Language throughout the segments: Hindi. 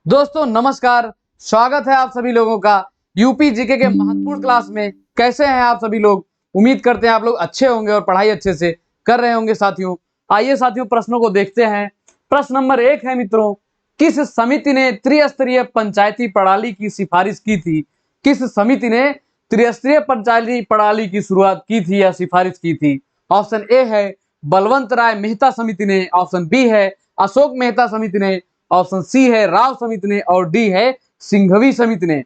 दोस्तों नमस्कार, स्वागत है आप सभी लोगों का यूपी जीके के महत्वपूर्ण क्लास में। कैसे हैं आप सभी लोग? उम्मीद करते हैं आप लोग अच्छे होंगे और पढ़ाई अच्छे से कर रहे होंगे साथियों। आइए साथियों प्रश्नों को देखते हैं। प्रश्न नंबर 1 है मित्रों, किस समिति ने त्रिस्तरीय पंचायती प्रणाली की सिफारिश की थी? किस समिति ने त्रिस्तरीय पंचायती प्रणाली की शुरुआत की थी या सिफारिश की थी? ऑप्शन ए है बलवंत राय मेहता समिति ने, ऑप्शन बी है अशोक मेहता समिति ने, ऑप्शन सी है राव समिति ने और डी है सिंघवी समिति ने।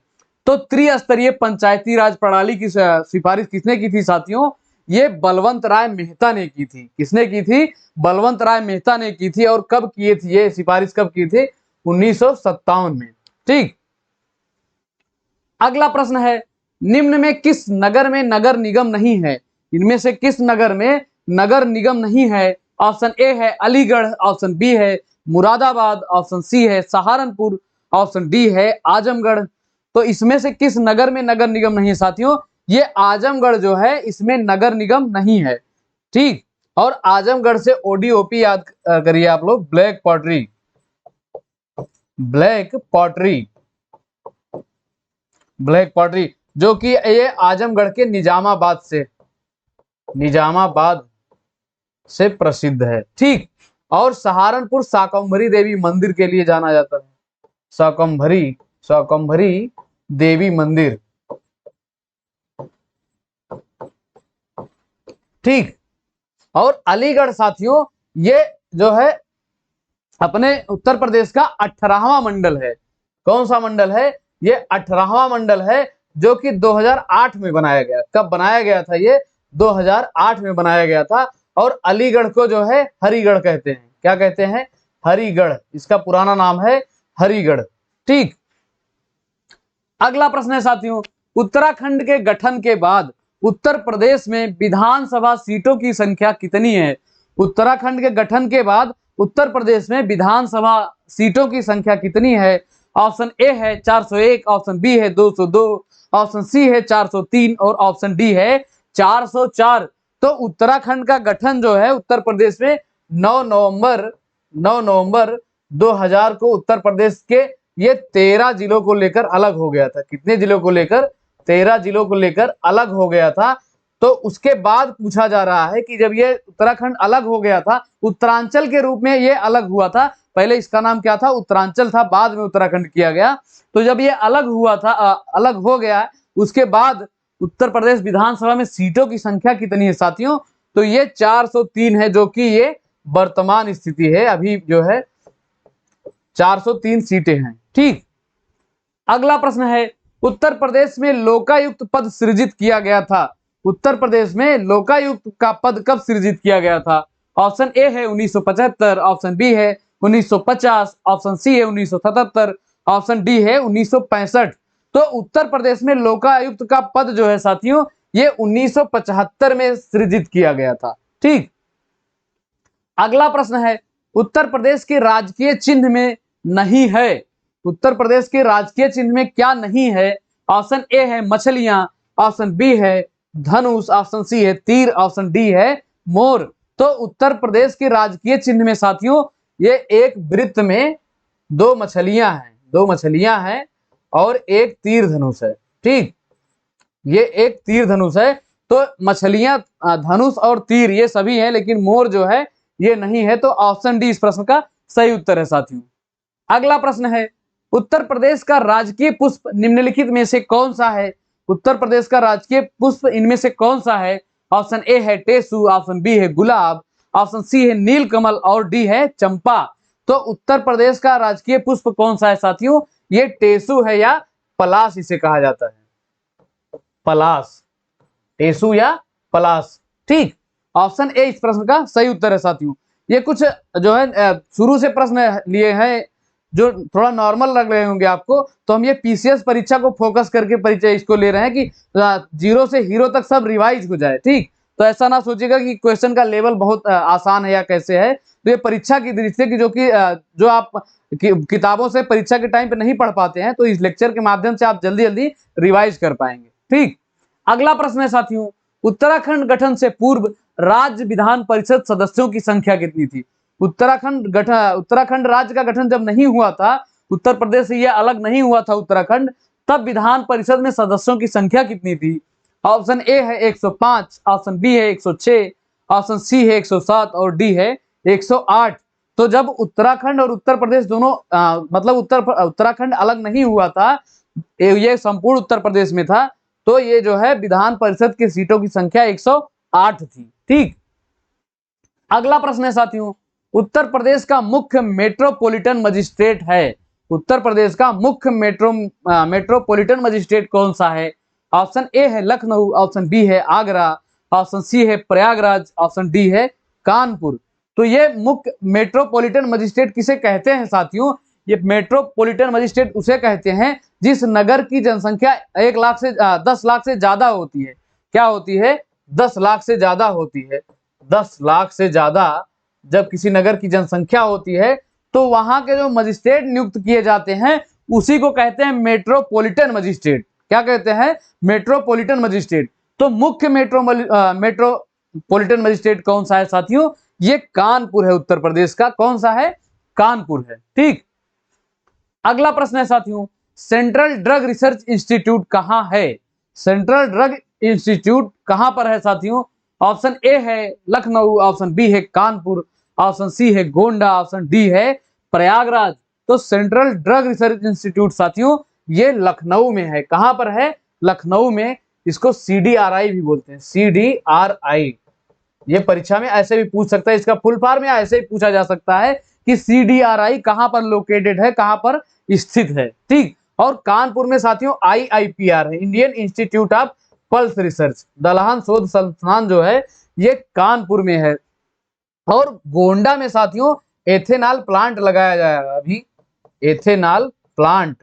तो त्रिस्तरीय पंचायती राज प्रणाली की सिफारिश किसने की थी साथियों? ये बलवंत राय मेहता ने की थी। किसने की थी? बलवंत राय मेहता ने की थी। और कब किए थी ये सिफारिश, कब की थी? 1957 में। ठीक, अगला प्रश्न है, निम्न में किस नगर में नगर निगम नहीं है? इनमें से किस नगर में नगर निगम नहीं है? ऑप्शन ए है अलीगढ़, ऑप्शन बी है मुरादाबाद, ऑप्शन सी है सहारनपुर, ऑप्शन डी है आजमगढ़। तो इसमें से किस नगर में नगर निगम नहीं है साथियों? ये आजमगढ़ जो है इसमें नगर निगम नहीं है। ठीक, और आजमगढ़ से ओडीओपी याद करिए आप लोग, black pottery. Black pottery, black pottery जो कि ये आजमगढ़ के निजामाबाद से प्रसिद्ध है। ठीक, और सहारनपुर शाकंभरी देवी मंदिर के लिए जाना जाता है। शाकंभरी देवी मंदिर। ठीक, और अलीगढ़ साथियों ये जो है अपने उत्तर प्रदेश का 18वां मंडल है। कौन सा मंडल है? ये 18वां मंडल है जो कि 2008 में बनाया गया। कब बनाया गया था ये? 2008 में बनाया गया था। और अलीगढ़ को जो है हरिगढ़ कहते हैं। क्या कहते हैं? हरिगढ़। इसका पुराना नाम है हरिगढ़। ठीक, अगला प्रश्न है साथियों, उत्तराखंड के गठन के बाद उत्तर प्रदेश में विधानसभा सीटों की संख्या कितनी है? उत्तराखंड के गठन के बाद उत्तर प्रदेश में विधानसभा सीटों की संख्या कितनी है? ऑप्शन ए है 401, ऑप्शन बी है 202, ऑप्शन सी है 403 और ऑप्शन डी है 404। तो उत्तराखंड का गठन जो है उत्तर प्रदेश में 9 नवंबर 2000 को उत्तर प्रदेश के ये 13 जिलों को लेकर अलग हो गया था। कितने जिलों को लेकर? 13 जिलों को लेकर अलग हो गया था। तो उसके बाद पूछा जा रहा है कि जब ये उत्तराखंड अलग हो गया था, उत्तरांचल के रूप में ये अलग हुआ था। पहले इसका नाम क्या था? उत्तरांचल था, बाद में उत्तराखंड किया गया। तो जब ये अलग हुआ था, अलग हो गया, उसके बाद उत्तर प्रदेश विधानसभा में सीटों की संख्या कितनी है साथियों? तो ये 403 है, जो कि ये वर्तमान स्थिति है। अभी जो है 403 सीटें हैं। ठीक, अगला प्रश्न है, उत्तर प्रदेश में लोकायुक्त पद सृजित किया गया था। उत्तर प्रदेश में लोकायुक्त का पद कब सृजित किया गया था? ऑप्शन ए है 1975, ऑप्शन बी है 1950, ऑप्शन सी है 1977, ऑप्शन डी है 1965। तो उत्तर प्रदेश में लोकायुक्त का पद जो है साथियों ये 1975 में सृजित किया गया था। ठीक, अगला प्रश्न है, उत्तर प्रदेश के राजकीय चिन्ह में नहीं है। उत्तर प्रदेश के राजकीय चिन्ह में क्या नहीं है? ऑप्शन ए है मछलियां, ऑप्शन बी है धनुष, ऑप्शन सी है तीर, ऑप्शन डी है मोर। तो उत्तर प्रदेश के राजकीय चिन्ह में साथियों ये एक वृत्त में दो मछलियां हैं और एक तीर धनुष है। ठीक, ये एक तीर धनुष है। तो मछलियां, धनुष और तीर ये सभी हैं, लेकिन मोर जो है ये नहीं है। तो ऑप्शन डी इस प्रश्न का सही उत्तर है साथियों। अगला प्रश्न है, उत्तर प्रदेश का राजकीय पुष्प निम्नलिखित में से कौन सा है? उत्तर प्रदेश का राजकीय पुष्प इनमें से कौन सा है? ऑप्शन ए है टेसू, ऑप्शन बी है गुलाब, ऑप्शन सी है नीलकमल और डी है चंपा। तो उत्तर प्रदेश का राजकीय पुष्प कौन सा है साथियों? ये टेसू है या पलाश इसे कहा जाता है। पलाश, टेसू या पलाश। ठीक, ऑप्शन ए इस प्रश्न का सही उत्तर है साथियों। ये कुछ जो है शुरू से प्रश्न लिए हैं जो थोड़ा नॉर्मल लग रहे होंगे आपको, तो हम ये पीसीएस परीक्षा को फोकस करके परिचय इसको ले रहे हैं कि जीरो से हीरो तक सब रिवाइज हो जाए। ठीक, तो ऐसा ना सोचिएगा कि क्वेश्चन का लेवल बहुत आसान है या कैसे है। तो ये परीक्षा की दृष्टि से कि जो आप किताबों से परीक्षा के टाइम पे नहीं पढ़ पाते हैं, तो इस लेक्चर के माध्यम से आप जल्दी जल्दी रिवाइज कर पाएंगे। ठीक, अगला प्रश्न है साथियों, उत्तराखंड गठन से पूर्व राज्य विधान परिषद सदस्यों की संख्या कितनी थी? उत्तराखंड राज्य का गठन जब नहीं हुआ था, उत्तर प्रदेश से ये अलग नहीं हुआ था उत्तराखंड, तब विधान परिषद में सदस्यों की संख्या कितनी थी? ऑप्शन ए है 105, ऑप्शन बी है 106, ऑप्शन सी है 107 और डी है 108। तो जब उत्तराखंड और उत्तर प्रदेश दोनों मतलब उत्तराखंड अलग नहीं हुआ था, ये संपूर्ण उत्तर प्रदेश में था, तो ये जो है विधान परिषद की सीटों की संख्या 108 थी। ठीक, अगला प्रश्न है साथियों, उत्तर प्रदेश का मुख्य मेट्रोपॉलिटन मजिस्ट्रेट है, उत्तर प्रदेश का मुख्य मेट्रोपॉलिटन मजिस्ट्रेट कौन सा है? ऑप्शन ए है लखनऊ, ऑप्शन बी है आगरा, ऑप्शन सी है प्रयागराज, ऑप्शन डी है कानपुर। तो ये मुख्य मेट्रोपॉलिटन मजिस्ट्रेट किसे कहते हैं साथियों? ये मेट्रोपॉलिटन मजिस्ट्रेट उसे कहते हैं जिस नगर की जनसंख्या 1 लाख से 10 लाख से ज्यादा होती है। क्या होती है? 10 लाख से ज्यादा होती है। 10 लाख से ज्यादा जब किसी नगर की जनसंख्या होती है तो वहां के जो मजिस्ट्रेट नियुक्त किए जाते हैं उसी को कहते हैं मेट्रोपॉलिटन मजिस्ट्रेट। क्या कहते हैं? Metropolitan magistrate. तो मुख्य मेट्रोपॉलिटन मजिस्ट्रेट कौन सा है साथियों? ये कानपुर है उत्तर प्रदेश का। कौन सा है? कानपुर है। ठीक, अगला प्रश्न है साथियों, सेंट्रल ड्रग रिसर्च इंस्टीट्यूट कहां है? सेंट्रल ड्रग इंस्टीट्यूट कहां पर है साथियों? ऑप्शन ए है लखनऊ, ऑप्शन बी है कानपुर, ऑप्शन सी है गोंडा, ऑप्शन डी है प्रयागराज। तो सेंट्रल ड्रग रिसर्च इंस्टीट्यूट साथियों ये लखनऊ में है। कहां पर है? लखनऊ में। इसको CDRI भी बोलते हैं, CDRI। ये परीक्षा में ऐसे भी पूछ सकता है, इसका फुल फॉर्म या ऐसे ही पूछा जा सकता है कि CDRI कहां पर लोकेटेड है, कहां पर स्थित है। ठीक, और कानपुर में साथियों IIPR है, Indian institute of pulse research, दलहन शोध संस्थान जो है ये कानपुर में है। और गोंडा में साथियों एथेनॉल प्लांट लगाया जाएगा अभी, एथेनॉल प्लांट,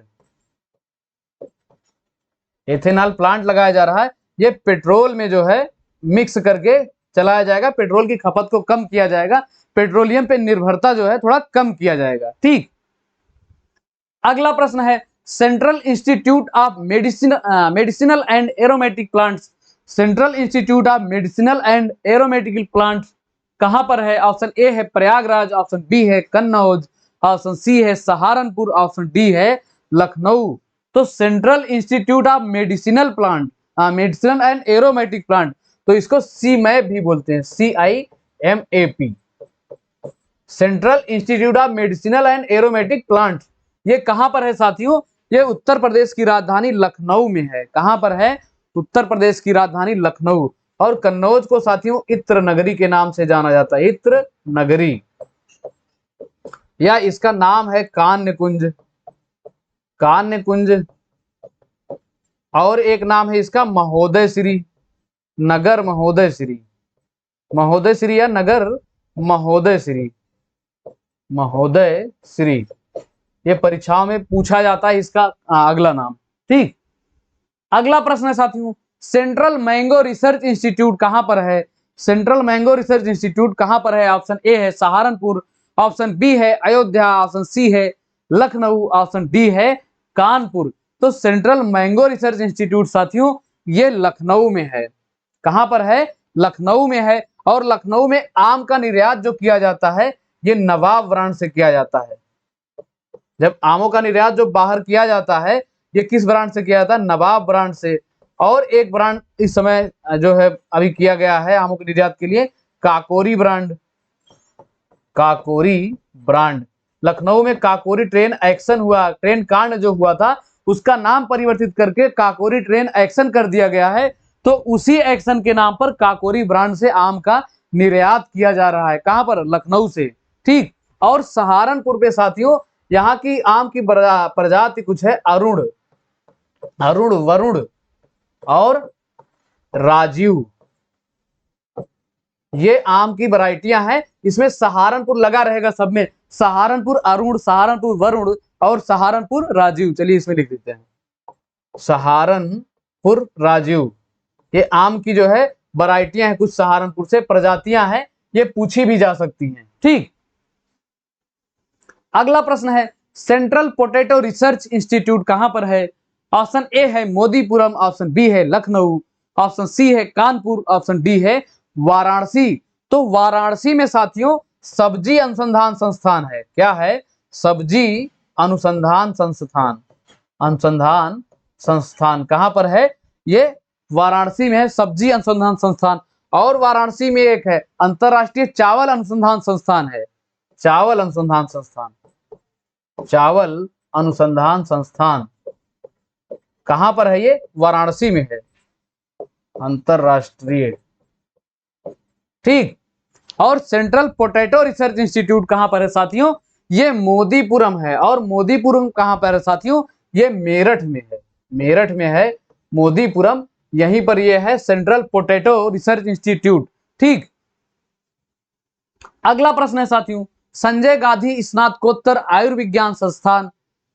एथेनॉल प्लांट लगाया जा रहा है। ये पेट्रोल में जो है मिक्स करके चलाया जाएगा, पेट्रोल की खपत को कम किया जाएगा, पेट्रोलियम पे निर्भरता जो है थोड़ा कम किया जाएगा। ठीक, अगला प्रश्न है, central institute of medicinal and aromatic plants, central institute of medicinal and aromatical plants कहां पर है? ऑप्शन ए है प्रयागराज, ऑप्शन बी है कन्नौज, ऑप्शन सी है सहारनपुर, ऑप्शन डी है लखनऊ। तो central institute of medicinal plant, medicinal and aromatic plant, तो इसको CMAP भी बोलते हैं, CIMAP, central institute of medicinal and aromatic plant. ये कहां पर है साथियों? ये उत्तर प्रदेश की राजधानी लखनऊ में है। कहां पर है? उत्तर प्रदेश की राजधानी लखनऊ। और कन्नौज को साथियों इत्र नगरी के नाम से जाना जाता है, इत्र नगरी, या इसका नाम है कान्य कुंज, कान्य कुंज। और एक नाम है इसका महोदय श्री, नगर महोदय श्री, महोदय श्री या नगर महोदय श्री, महोदय श्री। ये परीक्षाओं में पूछा जाता है इसका अगला नाम। ठीक, अगला प्रश्न है साथियों, सेंट्रल मैंगो रिसर्च इंस्टीट्यूट कहां पर है? सेंट्रल मैंगो रिसर्च इंस्टीट्यूट कहां पर है? ऑप्शन ए है सहारनपुर, ऑप्शन बी है अयोध्या, ऑप्शन सी है लखनऊ, ऑप्शन डी है कानपुर। तो सेंट्रल मैंगो रिसर्च इंस्टीट्यूट साथियों ये लखनऊ में है। कहां पर है? लखनऊ में है। और लखनऊ में आम का निर्यात जो किया जाता है ये नवाब ब्रांड से किया जाता है। जब आमों का निर्यात जो बाहर किया जाता है ये किस ब्रांड से किया जाता है? नवाब ब्रांड से। और एक ब्रांड इस समय जो है अभी किया गया है आमों के निर्यात के लिए, काकोरी ब्रांड, काकोरी ब्रांड। लखनऊ में काकोरी ट्रेन एक्शन हुआ, ट्रेन कांड जो हुआ था उसका नाम परिवर्तित करके काकोरी ट्रेन एक्शन कर दिया गया है। तो उसी एक्शन के नाम पर काकोरी ब्रांड से आम का निर्यात किया जा रहा है। कहां पर? लखनऊ से। ठीक, और सहारनपुर पे साथियों यहाँ की आम की प्रजाति कुछ है अरुण, अरुण, वरुण और राजीव, ये आम की वैरायटियां हैं। इसमें सहारनपुर लगा रहेगा सब में, सहारनपुर अरुण, सहारनपुर वरुण और सहारनपुर राजीव। चलिए इसमें लिख देते हैं सहारनपुर राजीव। ये आम की जो है वैरायटियां हैं, कुछ सहारनपुर से प्रजातियां हैं, ये पूछी भी जा सकती हैं। ठीक, अगला प्रश्न है, सेंट्रल पोटैटो रिसर्च इंस्टीट्यूट कहां पर है? ऑप्शन ए है मोदीपुरम, ऑप्शन बी है लखनऊ, ऑप्शन सी है कानपुर, ऑप्शन डी है वाराणसी। तो वाराणसी में साथियों सब्जी अनुसंधान संस्थान है। क्या है? सब्जी अनुसंधान संस्थान। अनुसंधान संस्थान कहां पर है? ये वाराणसी में है, सब्जी अनुसंधान संस्थान। और वाराणसी में एक है अंतरराष्ट्रीय चावल अनुसंधान संस्थान है, चावल अनुसंधान संस्थान। चावल अनुसंधान संस्थान कहां पर है? ये वाराणसी में है, अंतरराष्ट्रीय। ठीक। और सेंट्रल पोटैटो रिसर्च इंस्टीट्यूट कहां पर है साथियों? ये मोदीपुरम है। और मोदीपुरम कहां पर है साथियों? ये मेरठ में है, मेरठ में है मोदीपुरम, यहीं पर ये है सेंट्रल पोटैटो रिसर्च इंस्टीट्यूट। ठीक। अगला प्रश्न है साथियों, संजय गांधी स्नातकोत्तर आयुर्विज्ञान संस्थान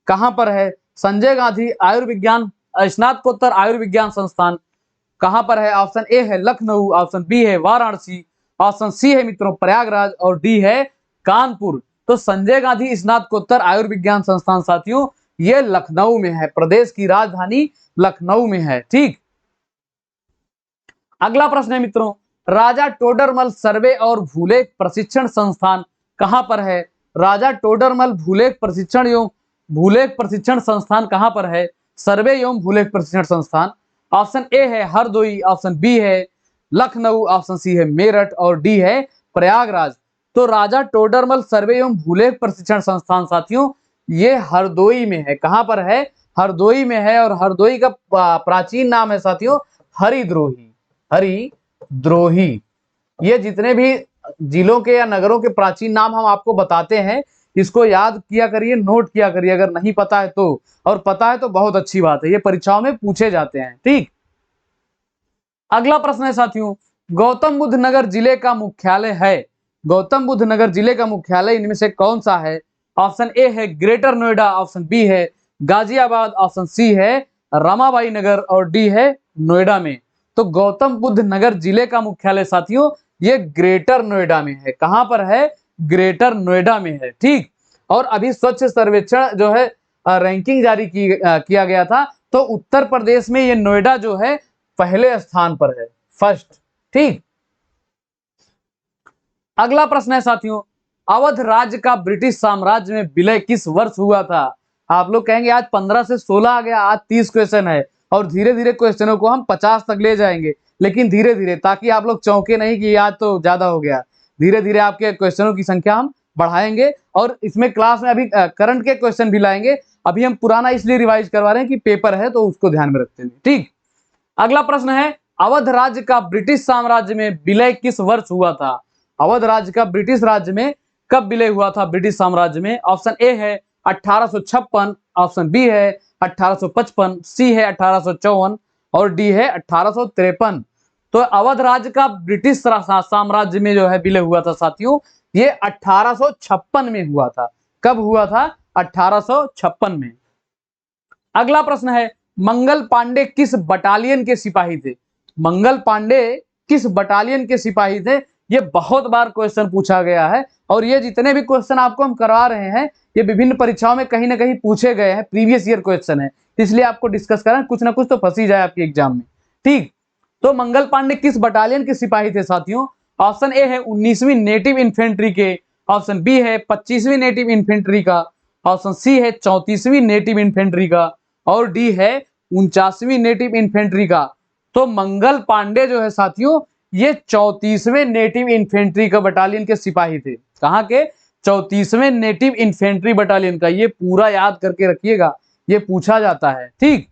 कहां पर है? संजय गांधी आयुर्विज्ञान स्नातकोत्तर आयुर्विज्ञान संस्थान कहां पर है? ऑप्शन ए है लखनऊ, ऑप्शन बी है वाराणसी, ऑप्शन सी है मित्रों प्रयागराज, और डी है कानपुर। तो संजय गांधी स्नातकोत्तर आयुर्विज्ञान संस्थान साथियों ये लखनऊ में है, प्रदेश की राजधानी लखनऊ में है। ठीक। अगला प्रश्न है मित्रों, राजा टोडरमल सर्वे और भूलेख प्रशिक्षण संस्थान कहां पर है? राजा टोडरमल भूलेख प्रशिक्षण एवं भूलेख प्रशिक्षण संस्थान कहां पर है? सर्वे एवं भूलेख प्रशिक्षण संस्थान। ऑप्शन ए है हरदोई, ऑप्शन बी है लखनऊ, ऑप्शन सी है मेरठ, और डी है प्रयागराज। तो राजा टोडरमल सर्वे एवं भूलेख प्रशिक्षण संस्थान साथियों ये हरदोई में है। कहां पर है? हरदोई में है। और हरदोई का प्राचीन नाम है साथियों हरिद्रोही, हरिद्रोही। ये जितने भी जिलों के या नगरों के प्राचीन नाम हम आपको बताते हैं, इसको याद किया करिए, नोट किया करिए अगर नहीं पता है तो, और पता है तो बहुत अच्छी बात है, ये परीक्षाओं में पूछे जाते हैं। ठीक। अगला प्रश्न है साथियों, गौतम बुद्ध नगर जिले का मुख्यालय है, गौतम बुद्ध नगर जिले का मुख्यालय इनमें से कौन सा है? ऑप्शन ए है ग्रेटर नोएडा, ऑप्शन बी है गाजियाबाद, ऑप्शन सी है रमाबाई नगर, और डी है नोएडा में। तो गौतम बुद्ध नगर जिले का मुख्यालय साथियों ये ग्रेटर नोएडा में है। कहां पर है? ग्रेटर नोएडा में है। ठीक। और अभी स्वच्छ सर्वेक्षण जो है रैंकिंग जारी किया गया था, तो उत्तर प्रदेश में ये नोएडा जो है पहले स्थान पर है, फर्स्ट। ठीक। अगला प्रश्न है साथियों, अवध राज्य का ब्रिटिश साम्राज्य में विलय किस वर्ष हुआ था? आप लोग कहेंगे आज 15 से 16 आ गया, आज 30 क्वेश्चन है, और धीरे धीरे क्वेश्चनों को हम 50 तक ले जाएंगे, लेकिन धीरे धीरे, ताकि आप लोग चौंके नहीं कि आज तो ज्यादा हो गया। धीरे धीरे आपके क्वेश्चनों की संख्या हम बढ़ाएंगे, और इसमें क्लास में अभी करंट के क्वेश्चन भी लाएंगे। अभी हम पुराना इसलिए रिवाइज करवा रहे हैं कि पेपर है तो उसको ध्यान में रखते हैं। ठीक। अगला प्रश्न है, अवध राज्य का ब्रिटिश साम्राज्य में विलय किस वर्ष हुआ था? अवध राज्य का ब्रिटिश राज्य में कब विलय हुआ था ब्रिटिश साम्राज्य में? ऑप्शन ए है 1856, ऑप्शन बी है 1855, सी है 1854, और डी है 1853। तो अवध राज्य का ब्रिटिश साम्राज्य में जो है विलय हुआ था साथियों ये 1856 में हुआ था। कब हुआ था? 1856 में। अगला प्रश्न है, मंगल पांडे किस बटालियन के सिपाही थे? मंगल पांडे किस बटालियन के सिपाही थे? ये बहुत बार क्वेश्चन पूछा गया है, और ये जितने भी क्वेश्चन आपको हम करवा रहे हैं ये विभिन्न परीक्षाओं में कहीं ना कहीं पूछे गए हैं, प्रीवियस ईयर क्वेश्चन है, इसलिए आपको डिस्कस कर रहे हैं, कुछ ना कुछ तो फंस ही जाए आपके एग्जाम में। ठीक। तो मंगल पांडे किस बटालियन के सिपाही थे साथियों? ऑप्शन ए है 19वीं नेटिव इन्फेंट्री के, ऑप्शन बी है 25वीं नेटिव इन्फेंट्री का, ऑप्शन सी है 34वीं नेटिव इन्फेंट्री का, और डी है 49वीं नेटिव इन्फेंट्री का। तो मंगल पांडे जो है साथियों ये 34वें नेटिव इन्फेंट्री का बटालियन के सिपाही थे। कहां के? 34वें नेटिव इन्फेंट्री बटालियन का। ये पूरा याद करके रखिएगा, ये पूछा जाता है। ठीक।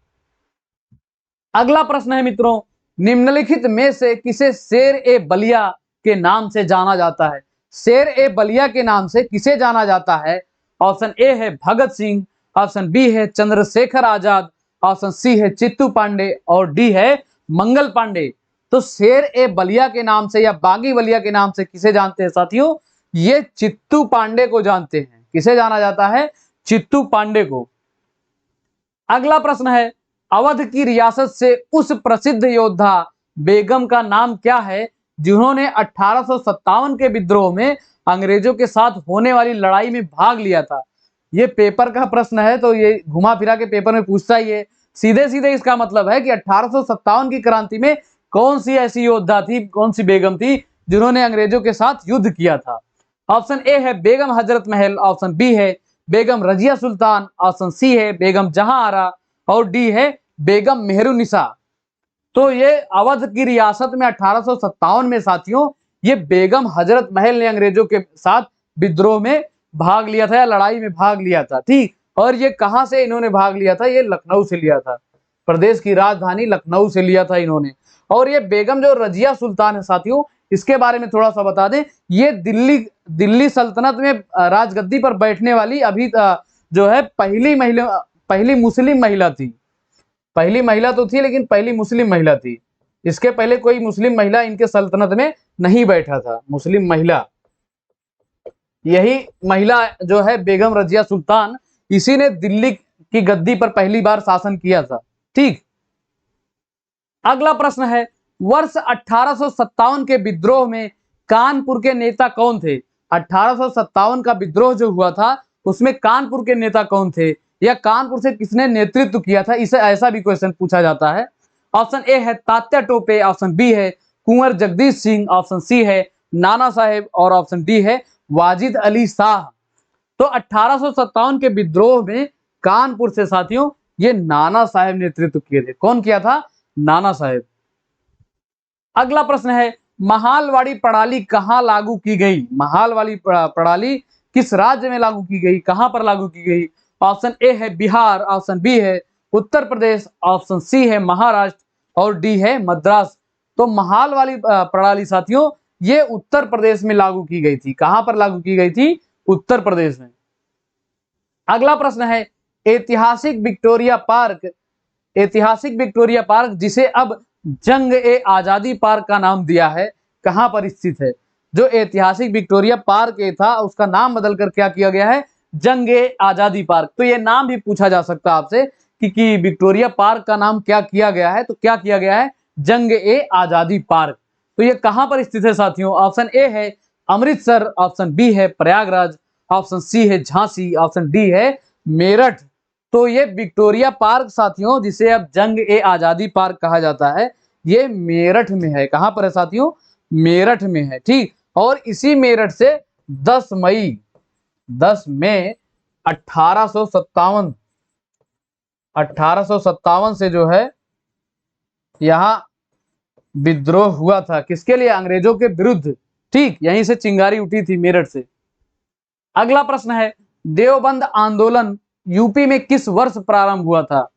अगला प्रश्न है मित्रों, निम्नलिखित में से किसे शेर ए बलिया के नाम से जाना जाता है? शेर ए बलिया के नाम से किसे जाना जाता है? ऑप्शन ए है भगत सिंह, ऑप्शन बी है चंद्रशेखर आजाद, ऑप्शन सी है चित्तू पांडे, और डी है मंगल पांडे। तो शेर ए बलिया के नाम से या बागी बलिया के नाम से किसे जानते हैं साथियों? ये चित्तू पांडे को जानते हैं। किसे जाना जाता है? चित्तू पांडे को। अगला प्रश्न है, अवध की रियासत से उस प्रसिद्ध योद्धा बेगम का नाम क्या है जिन्होंने 1857 के विद्रोह में अंग्रेजों के साथ होने वाली लड़ाई में भाग लिया था? ये पेपर का प्रश्न है, तो ये घुमा फिरा के पेपर में पूछता ही है। सीधे सीधे इसका मतलब है कि 1857 की क्रांति में कौन सी ऐसी योद्धा थी, कौन सी बेगम थी जिन्होंने अंग्रेजों के साथ युद्ध किया था? ऑप्शन ए है बेगम हजरत महल, ऑप्शन बी है बेगम रजिया सुल्तान, ऑप्शन सी है बेगम जहां आरा, और डी है बेगम मेहरुनिसा। तो ये अवध की रियासत में 1857 में साथियों ये बेगम हजरत महल ने अंग्रेजों के साथ विद्रोह में भाग लिया था या लड़ाई में भाग लिया था। ठीक, और ये कहां से इन्होंने भाग लिया था? ये लखनऊ से लिया था, प्रदेश की राजधानी लखनऊ से लिया था इन्होंने। और ये बेगम जो रजिया सुल्तान है साथियों, इसके बारे में थोड़ा सा बता दें, ये दिल्ली सल्तनत में राजगद्दी पर बैठने वाली अभी जो है पहली मुस्लिम महिला थी। पहली महिला तो थी लेकिन पहली मुस्लिम महिला थी। इसके पहले कोई मुस्लिम महिला इनके सल्तनत में नहीं बैठा था, मुस्लिम महिला। यही महिला जो है बेगम रजिया सुल्तान, इसी ने दिल्ली की गद्दी पर पहली बार शासन किया था। ठीक, अगला प्रश्न है, वर्ष 1857 के विद्रोह में कानपुर के नेता कौन थे? 1857 का विद्रोह जो हुआ था उसमें कानपुर के नेता कौन थे, या कानपुर से किसने नेतृत्व किया था? इसे ऐसा भी क्वेश्चन पूछा जाता है। ऑप्शन ए है तात्या टोपे, ऑप्शन बी है कुंवर जगदीश सिंह, ऑप्शन सी है नाना साहेब, और ऑप्शन डी है वाजिद अली शाह। तो 1857 के विद्रोह में कानपुर से साथियों ये नाना साहेब नेतृत्व किए थे। कौन किया था? नाना साहेब। अगला प्रश्न है, महालवाड़ी प्रणाली कहां लागू की गई? महालवाड़ी प्रणाली किस राज्य में लागू की गई, कहां पर लागू की गई? ऑप्शन ए है बिहार, ऑप्शन बी है उत्तर प्रदेश, ऑप्शन सी है महाराष्ट्र, और डी है मद्रास। तो महालवाड़ी प्रणाली साथियों ये उत्तर प्रदेश में लागू की गई थी। कहां पर लागू की गई थी? उत्तर प्रदेश में। अगला प्रश्न है, ऐतिहासिक विक्टोरिया पार्क जिसे अब जंग ए आजादी पार्क का नाम दिया है, कहां पर स्थित है? जो ऐतिहासिक विक्टोरिया पार्क था उसका नाम बदलकर क्या किया गया है? जंग ए आजादी पार्क। तो ये नाम भी पूछा जा सकता है आपसे कि विक्टोरिया पार्क का नाम क्या किया गया है? तो क्या किया गया है? जंग ए आजादी पार्क। तो ये कहां पर स्थित है साथियों? ऑप्शन ए है अमृतसर, ऑप्शन बी है प्रयागराज, ऑप्शन सी है झांसी, ऑप्शन डी है मेरठ। तो ये विक्टोरिया पार्क साथियों जिसे अब जंग ए आजादी पार्क कहा जाता है, ये मेरठ में है। कहां पर है साथियों? मेरठ में है। ठीक, और इसी मेरठ से 10 मई 1857 से जो है यहां विद्रोह हुआ था। किसके लिए? अंग्रेजों के विरुद्ध। ठीक, यहीं से चिंगारी उठी थी मेरठ से। अगला प्रश्न है, देवबंद आंदोलन यूपी में किस वर्ष प्रारंभ हुआ था?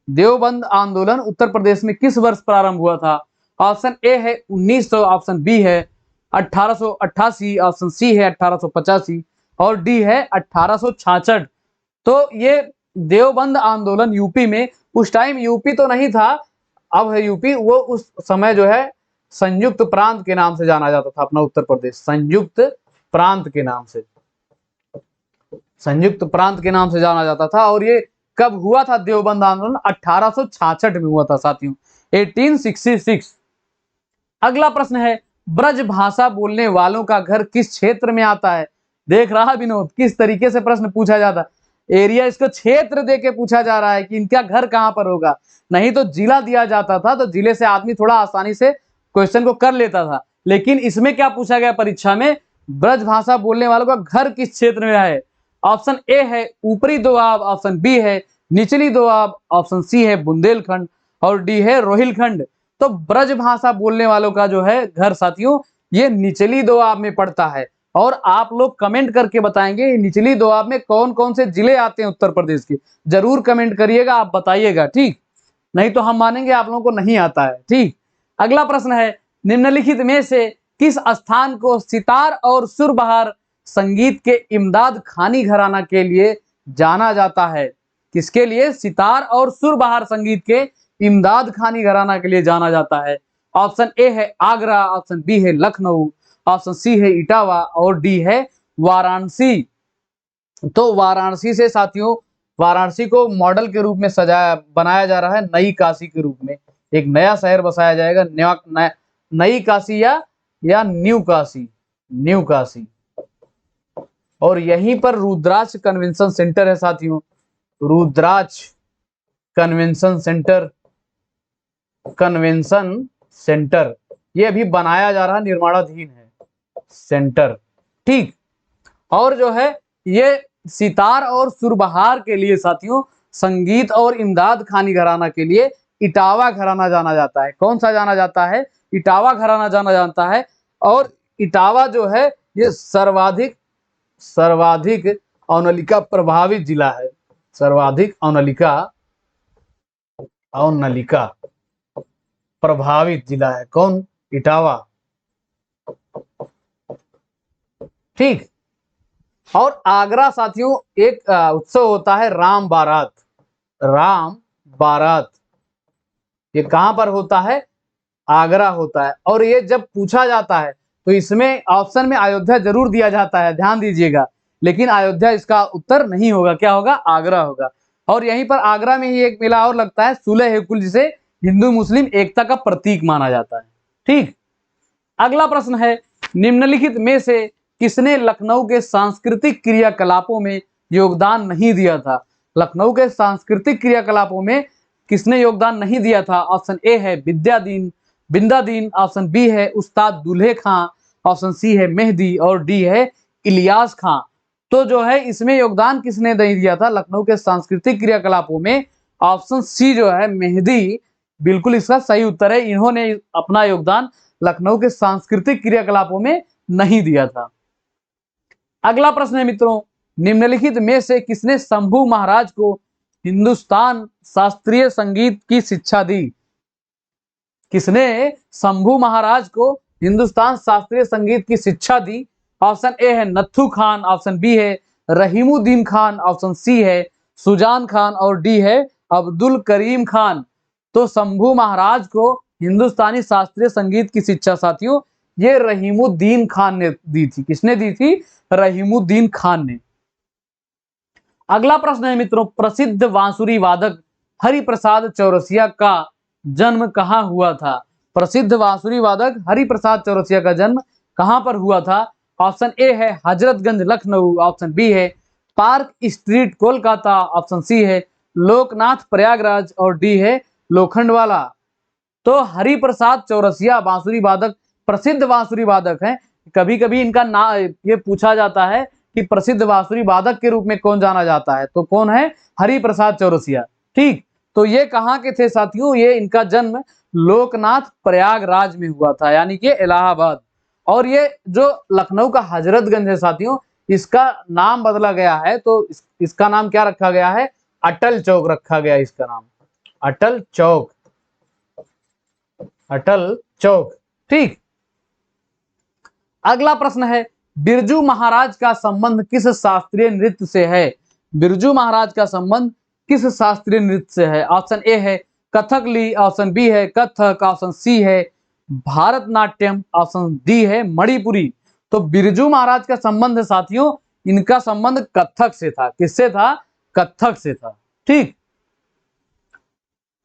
देवबंद आंदोलन उत्तर प्रदेश में किस वर्ष प्रारंभ हुआ था? ऑप्शन ए है 1900, ऑप्शन बी है 1888, ऑप्शन सी है 1885, और डी है 1866। तो ये देवबंद आंदोलन यूपी में, उस टाइम यूपी तो नहीं था, अब है यूपी, वो उस समय जो है संयुक्त प्रांत के नाम से जाना जाता था अपना उत्तर प्रदेश। संयुक्त प्रांत के नाम से, संयुक्त प्रांत के नाम से जाना जाता था। और ये कब हुआ था देवबंद आंदोलन? 1866 में हुआ था साथियों, 1866। अगला प्रश्न है, ब्रज भाषा बोलने वालों का घर किस क्षेत्र में आता है? देख रहा विनोद किस तरीके से प्रश्न पूछा जाता है, एरिया इसको क्षेत्र देके पूछा जा रहा है कि इनका घर कहां पर होगा। नहीं तो जिला दिया जाता था तो जिले से आदमी थोड़ा आसानी से क्वेश्चन को कर लेता था, लेकिन इसमें क्या पूछा गया परीक्षा में? ब्रज भाषा बोलने वालों का घर किस क्षेत्र में है? ऑप्शन ए है ऊपरी दोआब, ऑप्शन बी है निचली दोआब, ऑप्शन सी है बुंदेलखंड, और डी है रोहिलखंड। तो ब्रज भाषा बोलने वालों का जो है घर साथियों ये निचली दोआब में पड़ता है। और आप लोग कमेंट करके बताएंगे निचली दोआब में कौन कौन से जिले आते हैं उत्तर प्रदेश के, जरूर कमेंट करिएगा, आप बताइएगा। ठीक, नहीं तो हम मानेंगे आप लोगों को नहीं आता है। ठीक, अगला प्रश्न है, निम्नलिखित में से किस स्थान को सितार और सुरबहार संगीत के इमदाद खानी घराना के लिए जाना जाता है? किसके लिए? सितार और सुरबहार संगीत के इमदाद खानी घराना के लिए जाना जाता है। ऑप्शन ए है आगरा, ऑप्शन बी है लखनऊ, ऑप्शन सी है इटावा, और डी है वाराणसी। तो वाराणसी से साथियों, वाराणसी को मॉडल के रूप में बनाया जा रहा है, नई काशी के रूप में एक नया शहर बसाया जाएगा, नई काशी या न्यू काशी, न्यू काशी। और यहीं पर रुद्राक्ष कन्वेंशन सेंटर है साथियों, रुद्राक्ष कन्वेंशन सेंटर ये अभी बनाया जा रहा है, निर्माणाधीन है सेंटर। ठीक, और जो है ये सितार और सुरबहार के लिए साथियों, संगीत और इमदाद खानी घराना के लिए इटावा घराना जाना जाता है। कौन सा जाना जाता है? इटावा घराना जाना जाता है। और इटावा जो है ये सर्वाधिक औनलिका प्रभावित जिला है। सर्वाधिक औनलिका प्रभावित जिला है कौन? इटावा। ठीक। और आगरा साथियों एक उत्सव होता है राम बारात। राम बारात ये कहां पर होता है? आगरा होता है। और ये जब पूछा जाता है तो इसमें ऑप्शन में अयोध्या जरूर दिया जाता है, ध्यान दीजिएगा, लेकिन अयोध्या इसका उत्तर नहीं होगा। क्या होगा? आगरा होगा। और यहीं पर आगरा में ही एक मेला और लगता है, सूले-ए-कुल, जिसे हिंदू मुस्लिम एकता का प्रतीक माना जाता है। ठीक। अगला प्रश्न है, निम्नलिखित में से किसने लखनऊ के सांस्कृतिक क्रियाकलापों में योगदान नहीं दिया था? लखनऊ के सांस्कृतिक क्रियाकलापों में किसने योगदान नहीं दिया था? ऑप्शन ए है बिंदादीन, ऑप्शन बी है उस्ताद दुल्हे खां, ऑप्शन सी है मेहदी और डी है इलियास खां। तो जो है इसमें योगदान किसने नहीं दिया था लखनऊ के सांस्कृतिक क्रियाकलापों में? ऑप्शन सी जो है मेहदी, बिल्कुल इसका सही उत्तर है। इन्होंने अपना योगदान लखनऊ के सांस्कृतिक क्रियाकलापों में नहीं दिया था। अगला प्रश्न है मित्रों, निम्नलिखित में से किसने शंभू महाराज को हिंदुस्तान शास्त्रीय संगीत की शिक्षा दी? किसने शंभू महाराज को हिंदुस्तान शास्त्रीय संगीत की शिक्षा दी? ऑप्शन ए है नत्थू खान, ऑप्शन बी है रहीमुद्दीन खान, ऑप्शन सी है सुजान खान और डी है अब्दुल करीम खान। तो शंभू महाराज को हिंदुस्तानी शास्त्रीय संगीत की शिक्षा साथियों ये रहीमुद्दीन खान ने दी थी। किसने दी थी? रहीमुद्दीन खान ने। अगला प्रश्न है मित्रों, प्रसिद्ध बांसुरी वादक हरिप्रसाद चौरसिया का जन्म कहाँ हुआ था? प्रसिद्ध बांसुरी वादक हरिप्रसाद चौरसिया का जन्म कहां पर हुआ था? ऑप्शन ए है हजरतगंज लखनऊ, ऑप्शन बी है park street Kolkata, option C है लोकनाथ प्रयागराज और डी है लोखंडवाला। तो हरिप्रसाद चौरसिया बांसुरी वादक, प्रसिद्ध बांसुरी वादक हैं। कभी कभी इनका नाम ये पूछा जाता है कि प्रसिद्ध बांसुरी वादक के रूप में कौन जाना जाता है, तो कौन है? हरिप्रसाद चौरसिया। ठीक। तो ये कहाँ के थे साथियों? ये इनका जन्म लोकनाथ प्रयागराज में हुआ था, यानी कि इलाहाबाद। और ये जो लखनऊ का हजरतगंज है साथियों, इसका नाम बदला गया है। तो इसका नाम क्या रखा गया है? अटल चौक रखा गया। इसका नाम अटल चौक, अटल चौक। ठीक। अगला प्रश्न है, बिरजू महाराज का संबंध किस शास्त्रीय नृत्य से है? बिरजू महाराज का संबंध किस शास्त्रीय नृत्य से है? ऑप्शन ए है कथकली, ऑप्शन बी है कथक, ऑप्शन सी है भारतनाट्यम, ऑप्शन डी है मणिपुरी। तो बिरजू महाराज का संबंध साथियों, इनका संबंध कथक से था। किससे था? कथक से था। ठीक।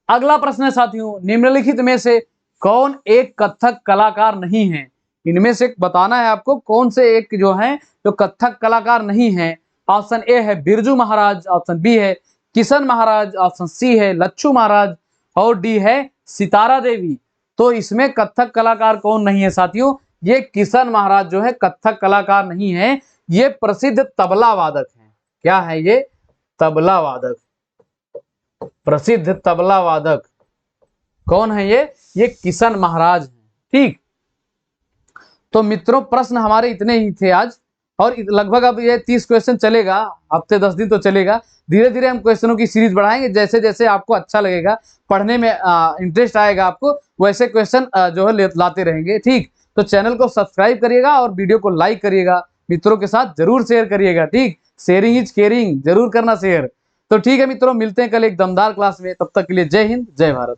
अगला प्रश्न है साथियों, निम्नलिखित में से कौन एक कथक कलाकार नहीं है? इनमें से बताना है आपको कौन से एक जो है जो कथक कलाकार नहीं है। ऑप्शन ए है बिरजू महाराज, ऑप्शन बी है किशन महाराज, ऑप्शन सी है लच्छू महाराज और डी है सितारा देवी। तो इसमें कथक कलाकार कौन नहीं है साथियों? ये किशन महाराज जो है कथक कलाकार नहीं है, ये प्रसिद्ध तबला वादक हैं। क्या है ये? तबला वादक, प्रसिद्ध तबला वादक। कौन है ये? ये किशन महाराज हैं। ठीक। तो मित्रों प्रश्न हमारे इतने ही थे आज, और लगभग अब ये 30 क्वेश्चन चलेगा, हफ्ते 10 दिन तो चलेगा। धीरे धीरे हम क्वेश्चनों की सीरीज बढ़ाएंगे, जैसे जैसे आपको अच्छा लगेगा, पढ़ने में इंटरेस्ट आएगा आपको, वैसे क्वेश्चन जो है लाते रहेंगे। ठीक। तो चैनल को सब्सक्राइब करिएगा और वीडियो को लाइक करिएगा, मित्रों के साथ जरूर शेयर करिएगा। ठीक। शेयरिंग इज केयरिंग, जरूर करना शेयर। तो ठीक है मित्रों, मिलते हैं कल एक दमदार क्लास में। तब तक के लिए जय हिंद, जय भारत।